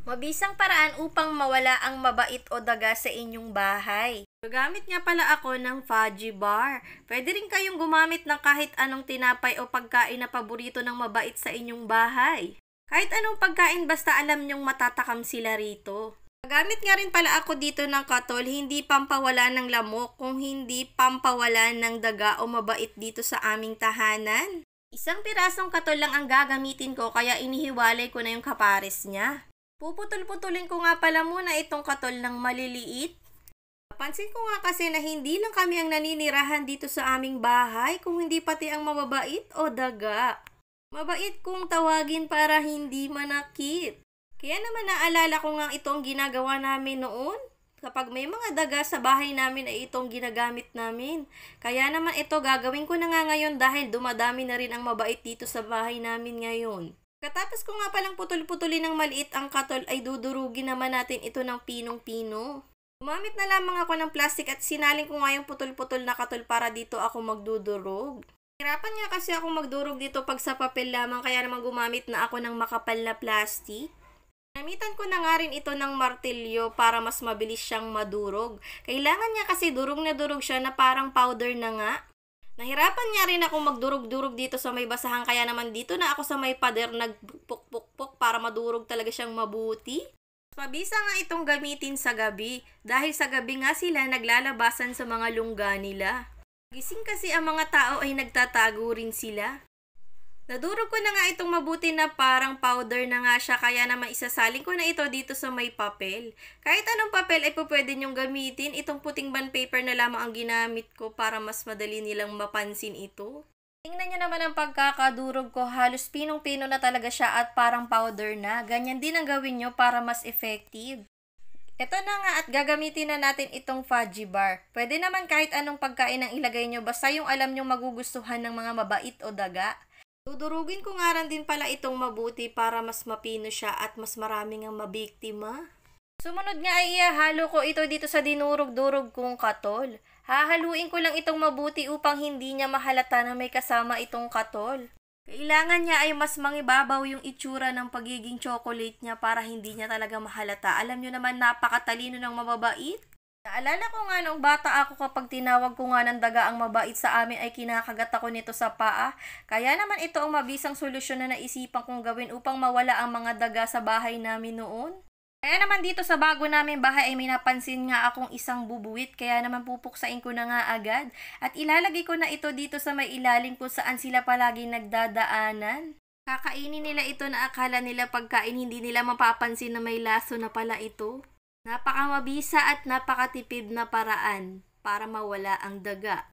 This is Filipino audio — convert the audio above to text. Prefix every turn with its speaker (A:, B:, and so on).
A: Mabisang paraan upang mawala ang mabait o daga sa inyong bahay. Gagamit nga pala ako ng fudgy bar. Pwede rin kayong gumamit ng kahit anong tinapay o pagkain na paborito ng mabait sa inyong bahay. Kahit anong pagkain basta alam nyong matatakam sila rito. Gagamit nga rin pala ako dito ng katol, hindi pampawala ng lamok, kung hindi pampawala ng daga o mabait dito sa aming tahanan. Isang pirasong katol lang ang gagamitin ko kaya inihiwalay ko na yung kapares niya. Puputol-putulin ko nga pala muna itong katol ng maliliit. Napansin ko nga kasi na hindi lang kami ang naninirahan dito sa aming bahay, kung hindi pati ang mababait o daga. Mabait kong tawagin para hindi manakit. Kaya naman naalala ko nga itong ginagawa namin noon. Kapag may mga daga sa bahay namin ay itong ginagamit namin. Kaya naman ito gagawin ko na nga ngayon dahil dumadami na rin ang mabait dito sa bahay namin ngayon. Katapos ko nga palang putol-putulin ng maliit ang katol ay dudurugin naman natin ito ng pinong-pino. Gumamit na lamang ako ng plastic at sinalin ko nga yung putol-putol na katol para dito ako magdudurog. Hirapan nga kasi ako magdurog dito pag sa papel lamang kaya naman gumamit na ako ng makapal na plastic. Namitan ko na nga rin ito ng martilyo para mas mabilis siyang madurog. Kailangan niya kasi durog na durog siya na parang powder na nga. Nahirapan niya rin ako magdurog-durog dito sa may basahan kaya naman dito na ako sa may pader nagpuk-puk-puk para madurog talaga siyang mabuti. Mabisa nga itong gamitin sa gabi dahil sa gabi nga sila naglalabasan sa mga lungga nila. Gising kasi ang mga tao ay nagtatago rin sila. Nadurog ko na nga itong mabuti na parang powder na nga siya kaya naman isasalin ko na ito dito sa may papel. Kahit anong papel ay pwede nyong gamitin, itong puting bond paper na lamang ang ginamit ko para mas madali nilang mapansin ito. Tingnan nyo naman ang pagkakadurog ko, halos pinong-pino na talaga siya at parang powder na. Ganyan din ang gawin nyo para mas effective. Ito na nga at gagamitin na natin itong fudgy bar. Pwede naman kahit anong pagkain ang ilagay nyo basta yung alam nyong magugustuhan ng mga mabait o daga. Dudurugin ko nga rin din pala itong mabuti para mas mapino siya at mas maraming ang mabiktima. Sumunod nga ay ihahalo ko ito dito sa dinurog-durog kong katol. Hahaluin ko lang itong mabuti upang hindi niya mahalata na may kasama itong katol. Kailangan niya ay mas mangibabaw yung itsura ng pagiging chocolate niya para hindi niya talaga mahalata. Alam niyo naman napakatalino ng mababait. Naalala ko nga noong bata ako kapag tinawag ko nga ng daga ang mabait sa amin ay kinakagat ako nito sa paa. Kaya naman ito ang mabisang solusyon na naisipan kong gawin upang mawala ang mga daga sa bahay namin noon. Kaya naman dito sa bago namin bahay ay may napansin nga akong isang bubuwit kaya naman pupuksain ko na nga agad. At ilalagay ko na ito dito sa may ilalim kung saan sila palagi nagdadaanan. Kakainin nila ito na akala nila pagkain hindi nila mapapansin na may laso na pala ito. Napakamabisa at napakatipid na paraan para mawala ang daga.